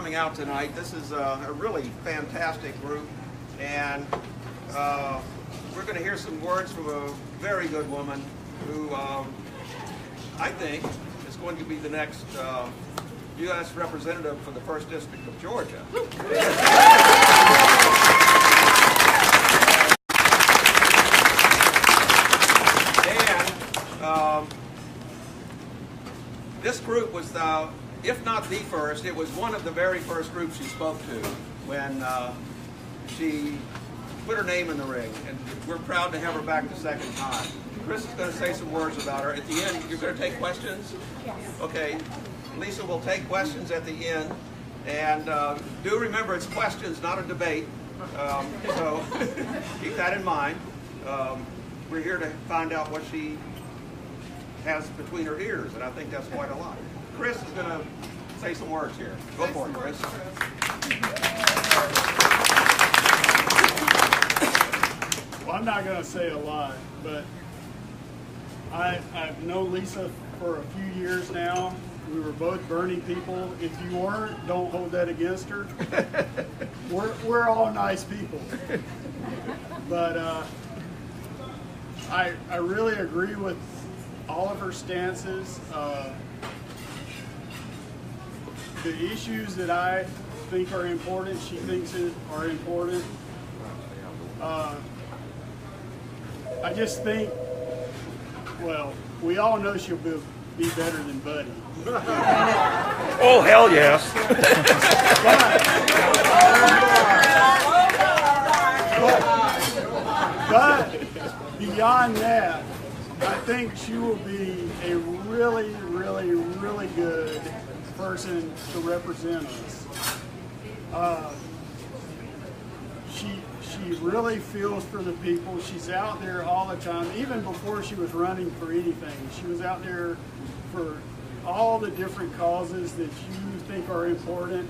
coming out tonight. This is a really fantastic group, and we're going to hear some words from a very good woman who I think is going to be the next U.S. representative for the 1st District of Georgia. And this group was, if not the first, it was one of the very first groups she spoke to when she put her name in the ring, and we're proud to have her back the second time. Chris is going to say some words about her. At the end, you're going to take questions? Yes. Okay. Lisa will take questions at the end, and do remember it's questions, not a debate, so keep that in mind. We're here to find out what she has between her ears, and I think that's quite a lot. Chris is going to say some words here. Go for it, Chris. Well, I'm not going to say a lot, but I've known Lisa for a few years now. We were both Bernie people. If you weren't, don't hold that against her. We're all nice people. But I really agree with all of her stances. The issues that I think are important, she thinks are important. I just think, well, we all know she'll be better than Buddy. Oh, hell yes. But beyond that, I think she will be a really, really, really good person to represent us. She really feels for the people. She's out there all the time. Even before she was running for anything, she was out there for all the different causes that you think are important,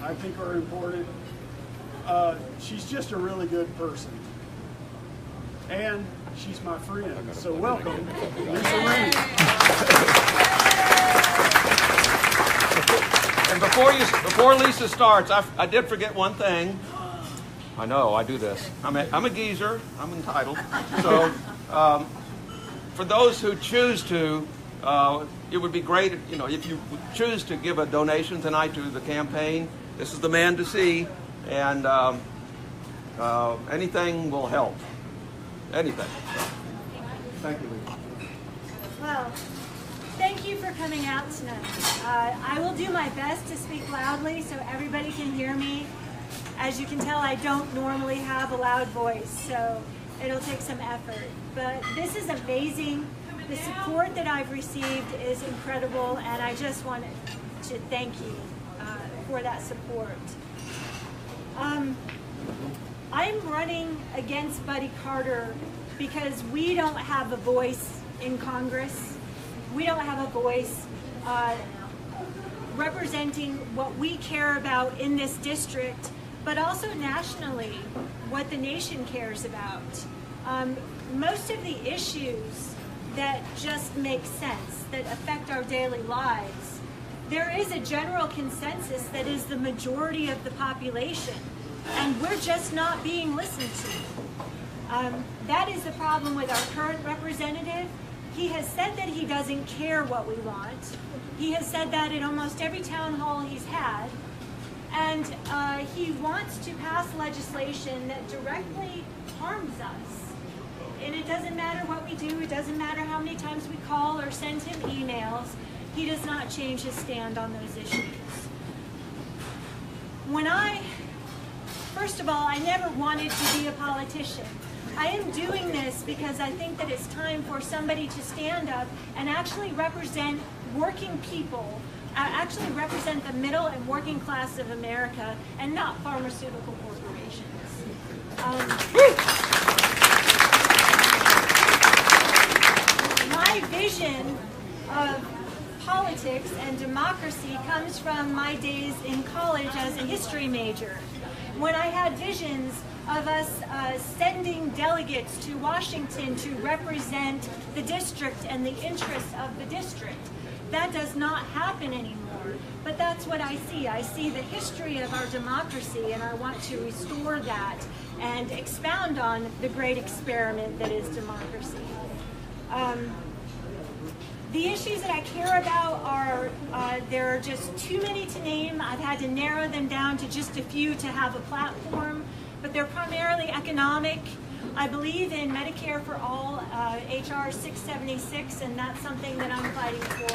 I think are important. She's just a really good person. And she's my friend. So welcome, Lisa Ring. And before Lisa starts, I did forget one thing. I know, I do this. I'm a geezer. I'm entitled. So for those who choose to, it would be great, if you choose to give a donation tonight to the campaign. This is the man to see, and anything will help. Anything. Thank you, Lisa. Well, thank you for coming out tonight. I will do my best to speak loudly so everybody can hear me. As you can tell, I don't normally have a loud voice, so it'll take some effort. But this is amazing. The support that I've received is incredible, and I just wanted to thank you for that support. I'm running against Buddy Carter because we don't have a voice in Congress. We don't have a voice representing what we care about in this district, but also nationally, what the nation cares about. Most of the issues that just make sense, that affect our daily lives, there is a general consensus that is the majority of the population, and we're just not being listened to. That is the problem with our current representative. He has said that he doesn't care what we want. He has said that in almost every town hall he's had. And he wants to pass legislation that directly harms us. And it doesn't matter what we do, it doesn't matter how many times we call or send him emails, he does not change his stand on those issues. First of all, I never wanted to be a politician. I am doing this because I think that it's time for somebody to stand up and actually represent working people, actually represent the middle and working class of America, and not pharmaceutical corporations. My vision of politics and democracy comes from my days in college as a history major, when I had visions of us sending delegates to Washington to represent the district and the interests of the district. That does not happen anymore. anymore. But that's what I see. I see the history of our democracy, and I want to restore that and expound on the great experiment that is democracy. The issues that I care about are, there are just too many to name. I've had to narrow them down to just a few to have a platform, but they're primarily economic. I believe in Medicare for All, HR 676, and that's something that I'm fighting for.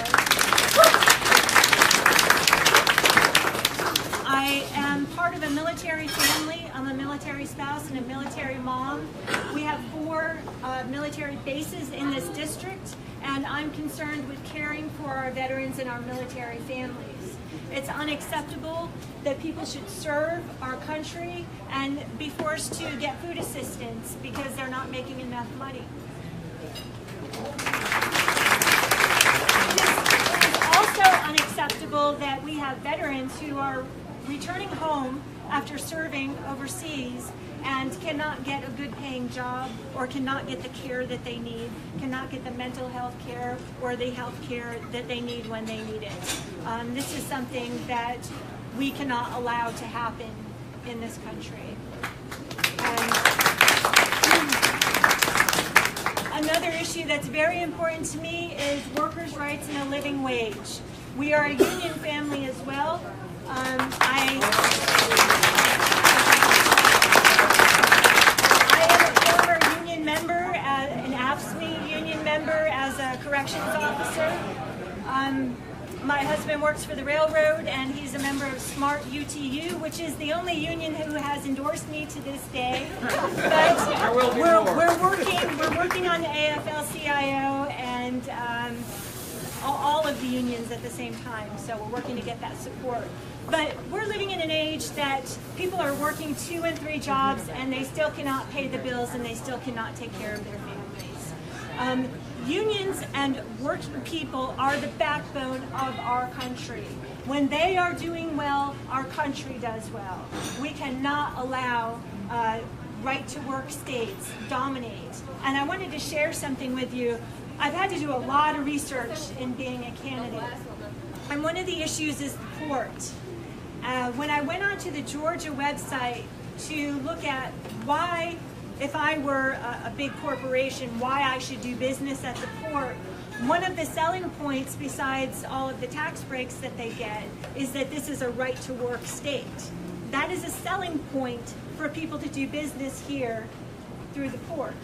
I am part of a military family. I'm a military spouse and a military mom. We have 4 military bases in this district, and I'm concerned with caring for our veterans and our military families. It's unacceptable that people should serve our country and be forced to get food assistance because they're not making enough money. It is also unacceptable that we have veterans who are returning home after serving overseas and cannot get a good paying job or cannot get the care that they need, cannot get the mental health care or the health care that they need when they need it. This is something that we cannot allow to happen in this country. Another issue that's very important to me is workers' rights and a living wage. We are a union family as well. I am a former union member, an AFSCME union member as a corrections officer. My husband works for the railroad, and he's a member of SMART UTU, which is the only union who has endorsed me to this day. But we're working on the AFL-CIO and all of the unions at the same time, so we're working to get that support. But we're living in an age that people are working 2 and 3 jobs, and they still cannot pay the bills, and they still cannot take care of their families. Unions and working people are the backbone of our country. When they are doing well, our country does well. We cannot allow right-to-work states dominate. And I wanted to share something with you. I've had to do a lot of research in being a candidate. And one of the issues is the port. When I went onto the Georgia website to look at why, if I were a big corporation, why I should do business at the port, one of the selling points, besides all of the tax breaks that they get, is that this is a right-to-work state. That is a selling point for people to do business here through the port.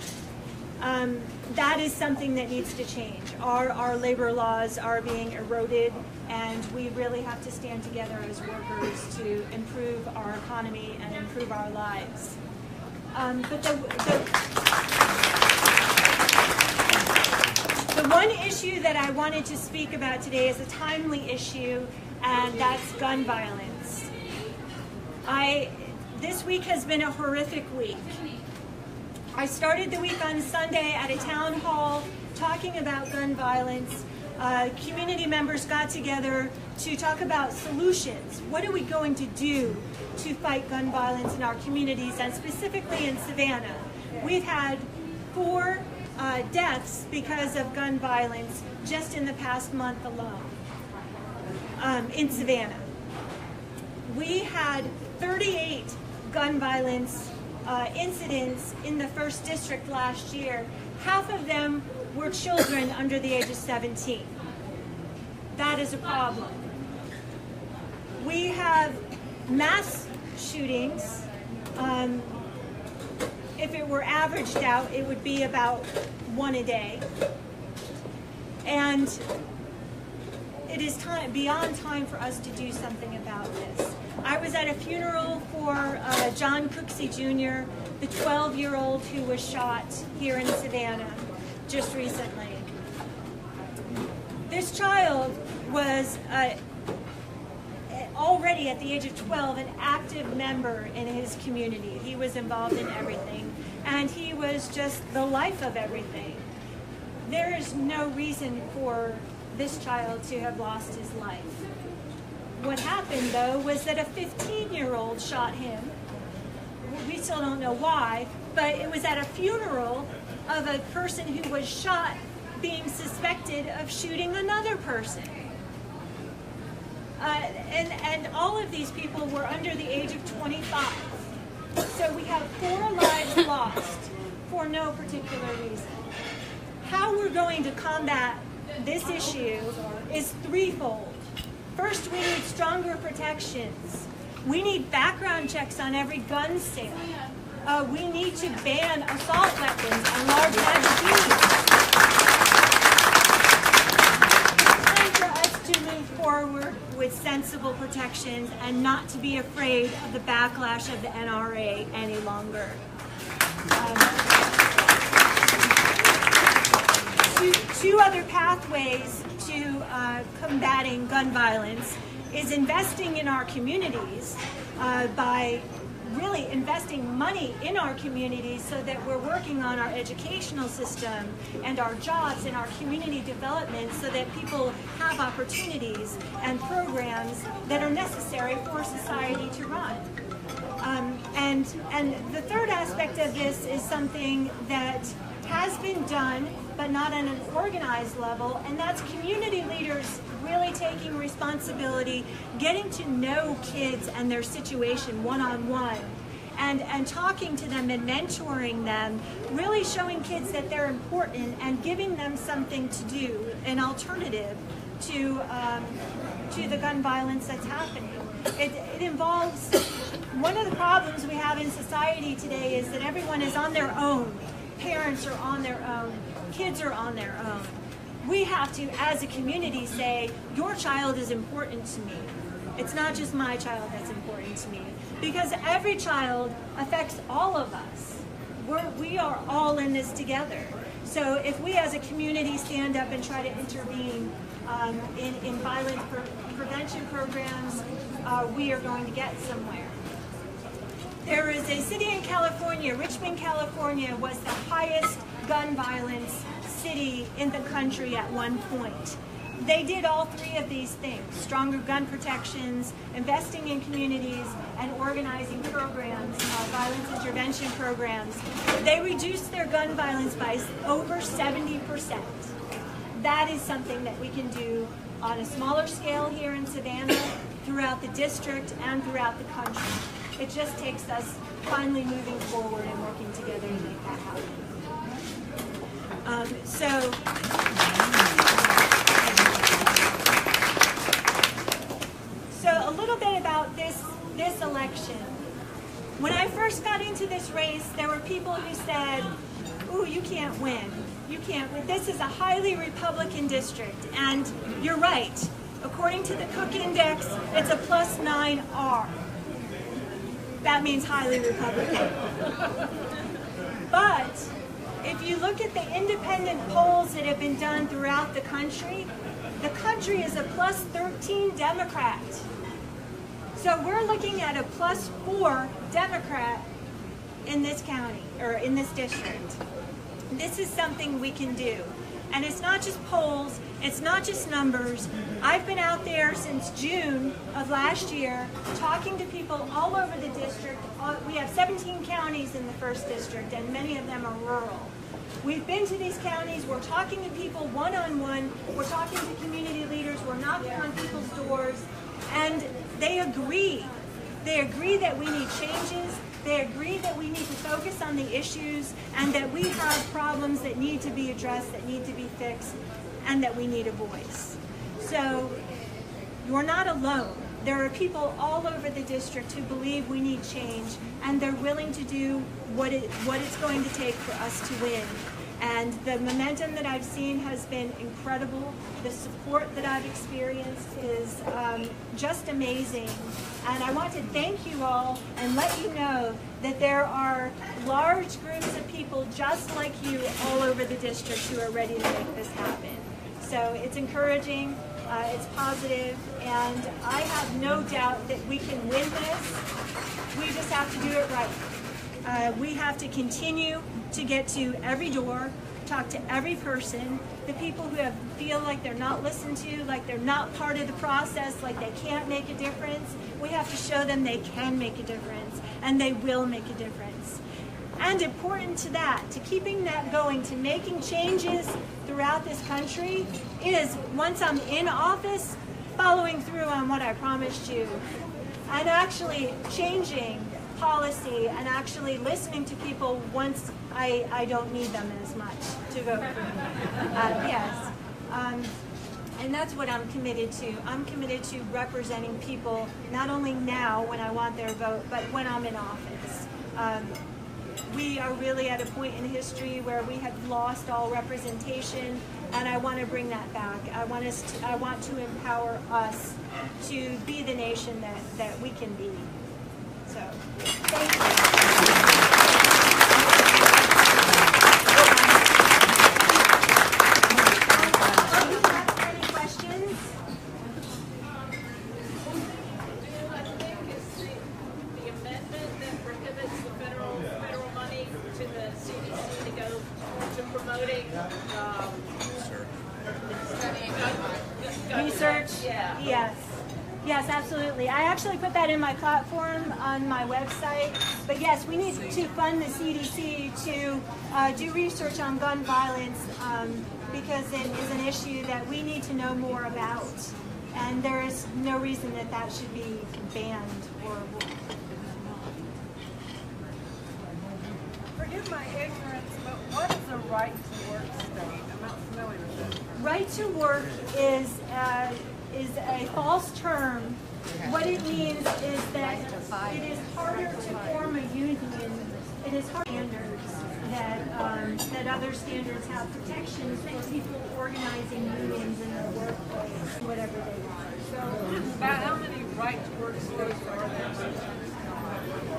That is something that needs to change. Our labor laws are being eroded, and we really have to stand together as workers to improve our economy and improve our lives. But the one issue that I wanted to speak about today is a timely issue, and that's gun violence. This week has been a horrific week. I started the week on Sunday at a town hall talking about gun violence. Community members got together to talk about solutions. What are we going to do to fight gun violence in our communities, and specifically in Savannah? We've had 4 deaths because of gun violence just in the past month alone in Savannah. We had 38 gun violence incidents in the 1st District last year. Half of them were children under the age of 17. That is a problem. We have mass shootings. If it were averaged out, it would be about 1 a day. And it is beyond time for us to do something about this. I was at a funeral for John Cooksey Jr., the 12-year-old who was shot here in Savannah just recently. This child was already at the age of 12 an active member in his community. He was involved in everything, and he was just the life of everything. There is no reason for this child to have lost his life. What happened, though, was that a 15-year-old shot him. We still don't know why, but it was at a funeral of a person who was shot being suspected of shooting another person. And all of these people were under the age of 25. So we have 4 lives lost for no particular reason. How we're going to combat this issue is threefold. First, we need stronger protections. We need background checks on every gun sale. We need to ban assault weapons and large magazines. To move forward with sensible protections and not to be afraid of the backlash of the NRA any longer. Two other pathways to combating gun violence is investing in our communities by really investing money in our communities so that we're working on our educational system and our jobs and our community development so that people have opportunities and programs that are necessary for society to run. And the third aspect of this is something that has been done but not on an organized level, and that's community leaders really taking responsibility, getting to know kids and their situation one-on-one, and talking to them and mentoring them, really showing kids that they're important and giving them something to do, an alternative to the gun violence that's happening. It involves, one of the problems we have in society today is that everyone is on their own. Parents are on their own. Kids are on their own. We have to, as a community, say, your child is important to me. It's not just my child that's important to me. Because every child affects all of us. We are all in this together. So if we as a community stand up and try to intervene in violence prevention programs, we are going to get somewhere. There is a city in California, Richmond, California, was the highest gun violence city in the country at one point. They did all 3 of these things: stronger gun protections, investing in communities, and organizing programs, violence intervention programs. They reduced their gun violence by over 70%. That is something that we can do on a smaller scale here in Savannah, throughout the district, and throughout the country. It just takes us finally moving forward and working together to make that happen. So a little bit about this election. When I first got into this race, there were people who said, "Ooh, you can't win. You can't win. This is a highly Republican district." And you're right. According to the Cook Index, it's a +9R. That means highly Republican. But if you look at the independent polls that have been done throughout the country is a +13 Democrat. So we're looking at a +4 Democrat in this county, or in this district. This is something we can do. And it's not just polls, it's not just numbers. I've been out there since June of last year talking to people all over the district. We have 17 counties in the 1st district, and many of them are rural. We've been to these counties, we're talking to people one-on-one, we're talking to community leaders, we're knocking on people's doors, and they agree. They agree that we need changes. They agree that we need to focus on the issues and that we have problems that need to be addressed, that need to be fixed, and that we need a voice. So you're not alone. There are people all over the district who believe we need change, and they're willing to do what it's going to take for us to win. And the momentum that I've seen has been incredible. The support that I've experienced is just amazing. And I want to thank you all and let you know that there are large groups of people just like you all over the district who are ready to make this happen. So it's encouraging, it's positive, and I have no doubt that we can win this. We just have to do it right. We have to continue to get to every door, talk to every person, the people who feel like they're not listened to, like they're not part of the process, like they can't make a difference. We have to show them they can make a difference, and they will make a difference. And important to that, to keeping that going, to making changes throughout this country, is once I'm in office, following through on what I promised you, and actually changing policy and actually listening to people once I don't need them as much to vote for me. Yes. And that's what I'm committed to. I'm committed to representing people not only now when I want their vote, but when I'm in office. We are really at a point in history where we have lost all representation, and I want to bring that back. I want to empower us to be the nation that we can be. So, thank you. Research? Yeah. Yes. Yes, absolutely. I actually put that in my platform on my website. But yes, we need to fund the CDC to do research on gun violence because it is an issue that we need to know more about. And there is no reason that that should be banned or Forgive my ignorance, but what is a right to work state? I'm not familiar with that. Right to work is a false term. What it means is that it is harder to form a union. It is hard standards that other standards have protections for people organizing unions in their workplace, whatever they are. So, About how many right to work states are there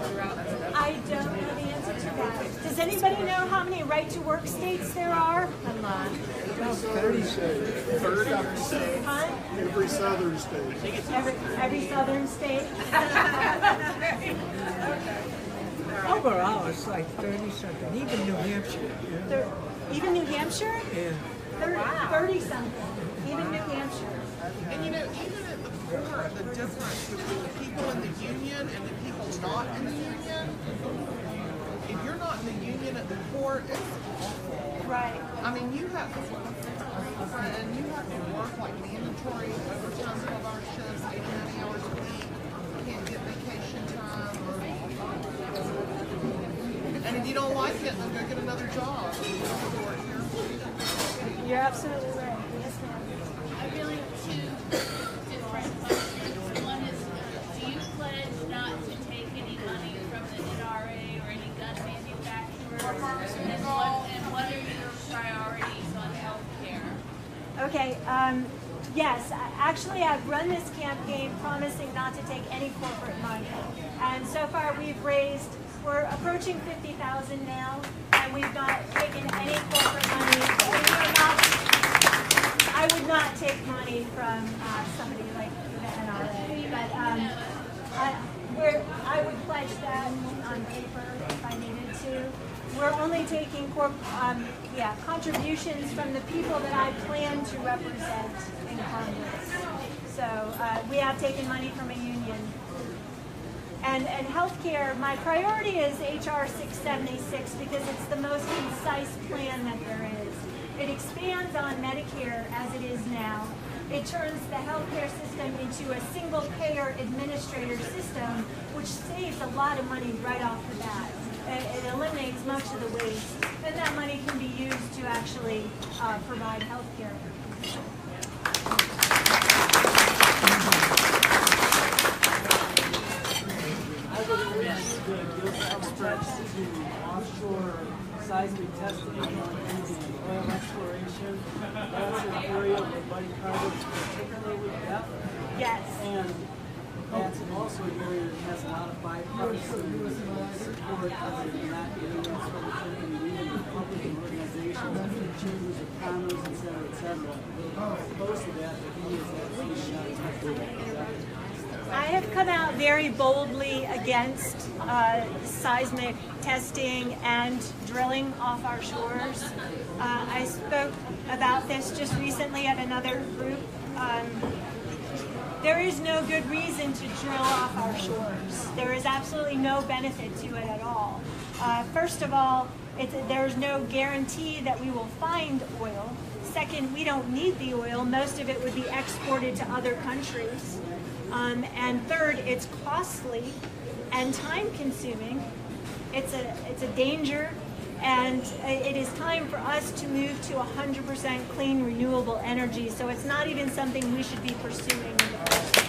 throughout the state? I don't know the answer to that. Does anybody know how many right to work states there are? A lot. 30 states. 30 states. Huh? Every southern state. Every southern state? Overall, it's like 30-something, even New Hampshire. Even New Hampshire? Yeah. 30-something. Even New Hampshire. And you know, even at the court, the difference between the people in the union and the people not in the union, if you're not in the union at the court, it's awful. Right. I mean, you have to work like mandatory overtime, 12-hour shifts, 80, 90 hours a week. You can't get vacation time. And if you don't like it, then go get another job. You're absolutely right. Yes, ma'am. I really have two different questions. One is, do you pledge not to take any money from the NRA or any gun manufacturers? And what are your priorities on health care? Okay. Yes, actually, I've run this campaign promising not to take any corporate money, and so far we're approaching 50,000 now, and we've not taken any corporate money. I would not take money from somebody like the NRA, but I would pledge that on paper if I needed to. We're only taking contributions from the people that I plan to represent in Congress. So we have taken money from a union. And healthcare, my priority is HR 676 because it's the most concise plan that there is. It expands on Medicare as it is now. It turns the healthcare system into a single-payer administrator system, which saves a lot of money right off the bat. It eliminates much of the waste, and that money can be used to actually provide health care. I believe the experts to offshore seismic testing on the oil exploration. That's an area where Buddy Carter's particularly adept. Yes. And that's also an area that has a lot of bipartisan support other than that area. That's what we're thinking, even Republican organizations, chambers of commerce, et cetera, Most of that, he is absolutely not touching. I have come out very boldly against seismic testing and drilling off our shores. I spoke about this just recently at another group. There is no good reason to drill off our shores. There is absolutely no benefit to it at all. First of all, there's no guarantee that we will find oil. second, we don't need the oil. Most of it would be exported to other countries. And third, it's costly and time-consuming. It's a danger, and it is time for us to move to 100% clean, renewable energy. So it's not even something we should be pursuing in the first place.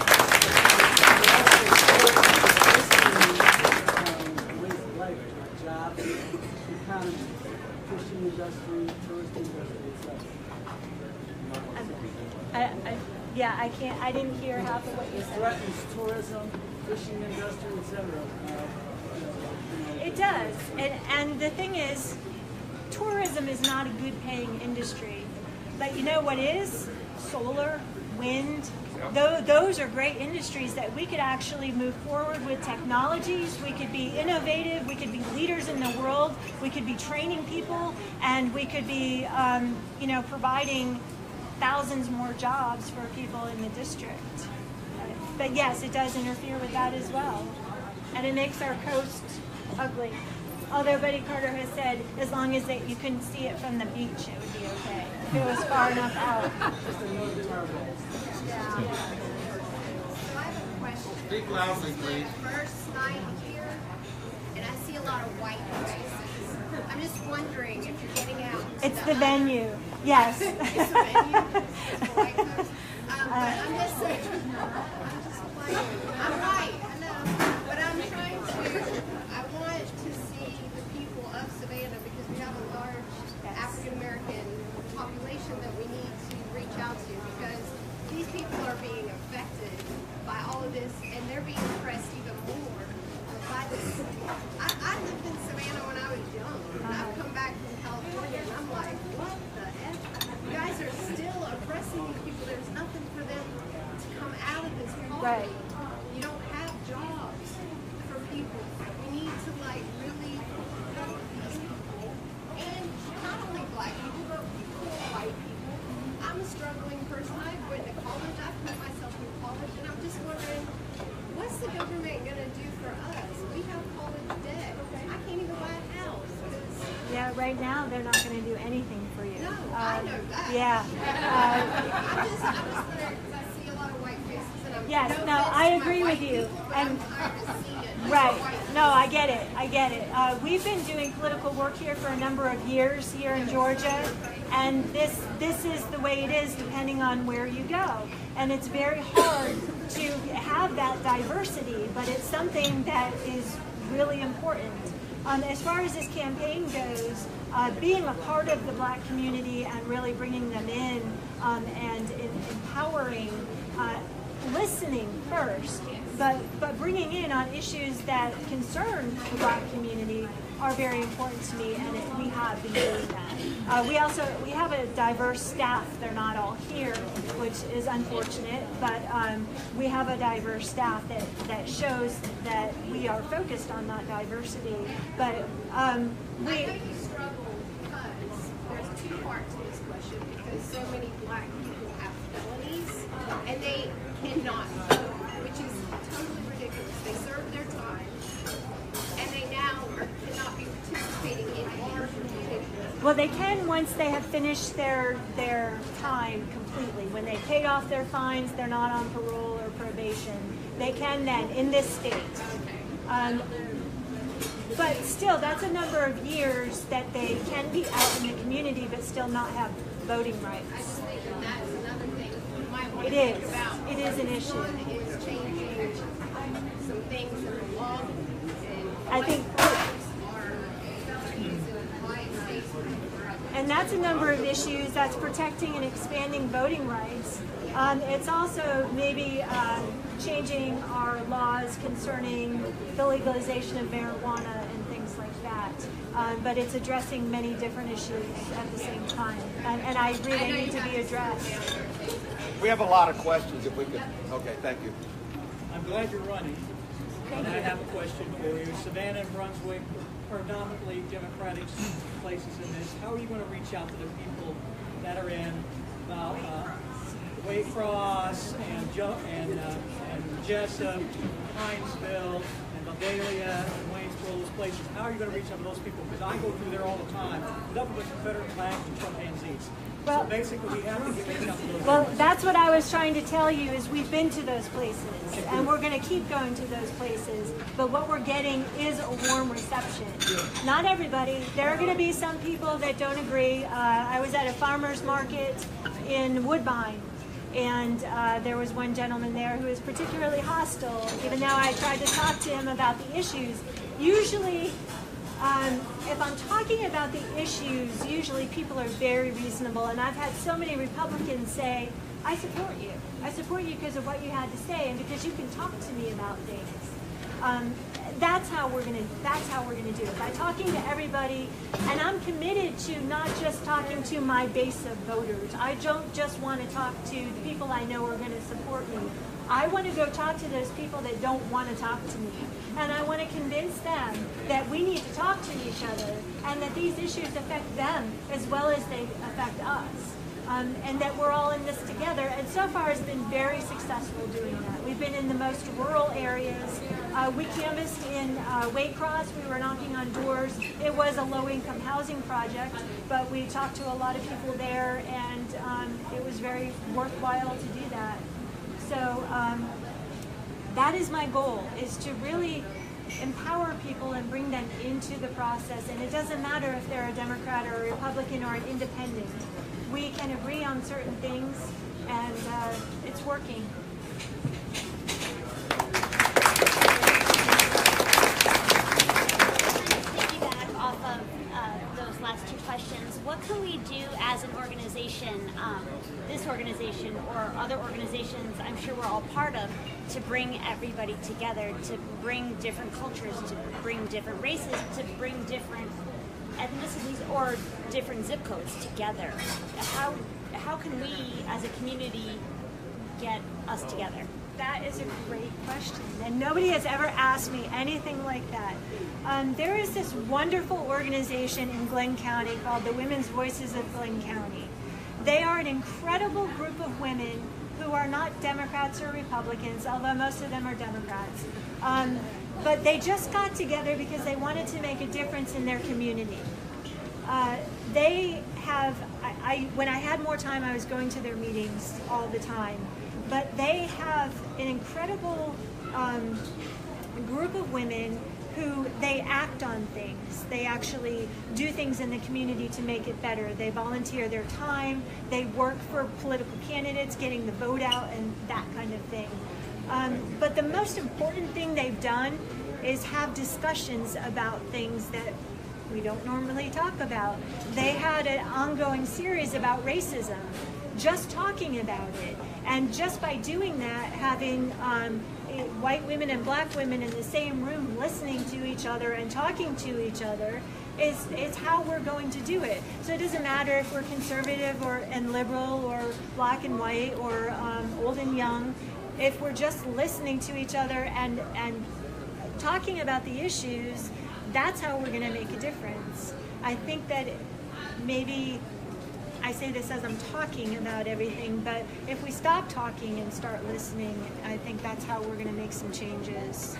Ways of life, jobs, economy, fishing industry, tourist industry, etc. Yeah, I didn't hear half of what you said. Threatens tourism, fishing industry, etc. It does, and the thing is, tourism is not a good paying industry, but you know what is? Solar, wind, those are great industries that we could actually move forward with technologies. We could be innovative, we could be leaders in the world, we could be training people, and we could be providing thousands more jobs for people in the district. But yes, it does interfere with that as well, and it makes our coast ugly. Although Buddy Carter has said, as long as you couldn't see it from the beach, it would be okay. If it was far enough out. So I have a question. Speak loudly, please. First night here, and I see a lot of white faces. I'm just wondering if you're getting out. It's the venue. Yes. It's the venue. It's the white folks. But I'm just saying. I'm white, I know. But I'm trying to. I want to see the people of Savannah because we have a large African American population that we need to reach out to because these people are being affected by all of this and they're being oppressed even more by this. I lived in Savannah when I was young and I've come back from California and I'm like, what the F? You guys are still oppressing these people. There's nothing for them to come out of this poverty. Right. You don't have jobs for people. We need to really help these people. And not only black people, but white people. I'm a struggling person. I went to college. I put myself through college, and I'm just wondering, what's the government going to do for us? We have college debt. I can't even buy a house. Yeah, right now they're not going to do anything for you. No, I know that. Yeah. I'm just wondering because I see a lot of white faces, and I'm Yes, no no, offense I to my agree white with you. people, but And I'm tired of seeing it. right. No, I get it. I get it. We've been doing political work here for a number of years here in Georgia, and this is the way it is depending on where you go. And it's very hard to have that diversity, but it's something that is really important. As far as this campaign goes, being a part of the black community and really bringing them in and empowering, listening first, but bringing in on issues that concern the black community are very important to me, and we have been doing that. We have a diverse staff. They're not all here, which is unfortunate, but we have a diverse staff that shows that we are focused on that diversity. But I know you struggle because there's two parts to this question because so many black people have felonies and they cannot vote, which is totally ridiculous. They serve their time and they now cannot be participating in our community. well, they can once they have finished their time completely. When they paid off their fines, they're not on parole or probation. They can then in this state. But still, that's a number of years that they can be out in the community but still not have voting I rights. just think that that's another thing you might want It to think is. about. It is an issue. One is changing some things in the law and I think, are felonies in white states. and that's a number of issues. That's protecting and expanding voting rights. It's also maybe changing our laws concerning the legalization of marijuana and things like that. But it's addressing many different issues at the same time. And I agree they need to be addressed. We have a lot of questions if we could. Okay, thank you. I'm glad you're running. And I have a question for you. Savannah and Brunswick, predominantly Democratic places in this. How are you going to reach out to the people that are in Waycross and Jessup, Hinesville, and Vidalia, and Waynesboro, those places, how are you going to reach out to those people? Because I go through there all the time, nothing but Confederate flags and chimpanzees. Well, so basically, we have to reach out to those well, people. that's what I was trying to tell you is we've been to those places and we're going to keep going to those places. But what we're getting is a warm reception. Not everybody. There are going to be some people that don't agree. I was at a farmer's market in Woodbine. And there was one gentleman there who was particularly hostile, even though I tried to talk to him about the issues. Usually, if I'm talking about the issues, usually people are very reasonable. And I've had so many Republicans say, I support you. I support you because of what you had to say and because you can talk to me about things. That's how we're gonna do it, by talking to everybody. And I'm committed to not just talking to my base of voters. I don't just want to talk to the people I know are going to support me. I want to go talk to those people that don't want to talk to me. And I want to convince them that we need to talk to each other and that these issues affect them as well as they affect us. And that we're all in this together. And so far it's been very successful doing that. We've been in the most rural areas. We canvassed in Waycross. We were knocking on doors. It was a low-income housing project, but we talked to a lot of people there, and it was very worthwhile to do that. So that is my goal, is to really empower people and bring them into the process. And it doesn't matter if they're a Democrat or a Republican or an independent. We can agree on certain things, and it's working. Piggyback off of those last two questions, what can we do as an organization, this organization or other organizations I'm sure we're all part of, to bring everybody together, to bring different cultures, to bring different races, to bring different ethnicities or different zip codes together? How can we as a community get us together? That is a great question, and nobody has ever asked me anything like that. There is this wonderful organization in Glenn County called the Women's Voices of Glenn County. They are an incredible group of women who are not Democrats or Republicans, although most of them are Democrats. But they just got together because they wanted to make a difference in their community. They have, when I had more time, I was going to their meetings all the time. But they have an incredible group of women who they act on things. They actually do things in the community to make it better. They volunteer their time. They work for political candidates, getting the vote out and that kind of thing. But the most important thing they've done is have discussions about things that we don't normally talk about. They had an ongoing series about racism, just talking about it. And just by doing that, having white women and black women in the same room listening to each other and talking to each other is how we're going to do it. So it doesn't matter if we're conservative and liberal or black and white or old and young. If we're just listening to each other and talking about the issues, that's how we're going to make a difference. I think that maybe I say this as I'm talking about everything, but if we stop talking and start listening, I think that's how we're going to make some changes.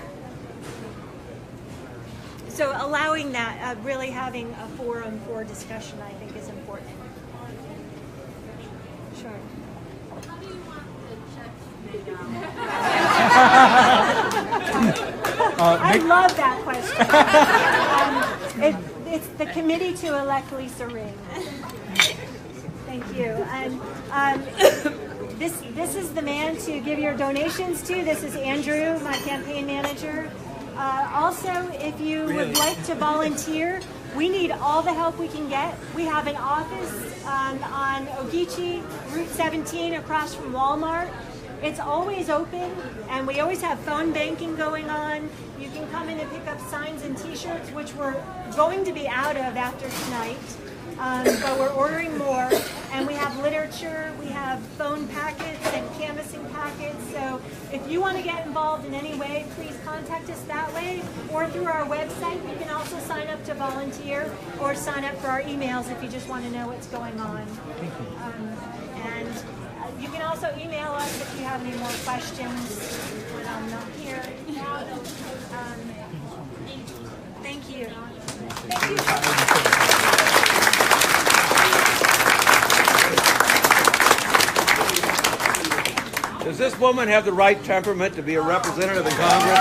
So allowing that, really having a forum for discussion, I think is important. Sure. How do you want the checks made out? I love that question. It's the committee to elect Lisa Ring. Thank you. And this is the man to give your donations to. This is Andrew, my campaign manager. Also, if you would like to volunteer, we need all the help we can get. We have an office on Ogeechee, Route 17, across from Walmart. It's always open, and we always have phone banking going on. You can come in and pick up signs and t-shirts, which we're going to be out of after tonight. But we're ordering more, and we have literature, we have phone packets and canvassing packets. So if you want to get involved in any way, please contact us that way, or through our website. You can also sign up to volunteer or sign up for our emails if you just want to know what's going on. And you can also email us if you have any more questions when I'm not here. Thank you. Does this woman have the right temperament to be a representative in Congress?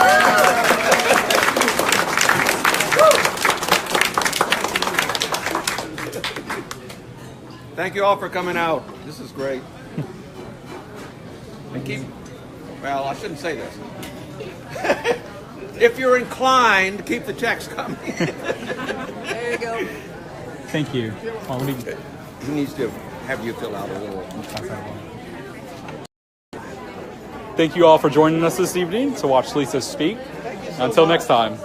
Thank you all for coming out. This is great. And keep, well, I shouldn't say this. If you're inclined, keep the checks coming. There you go. Thank you. He needs to have you fill out a little. Thank you all for joining us this evening to watch Lisa speak. Until next time.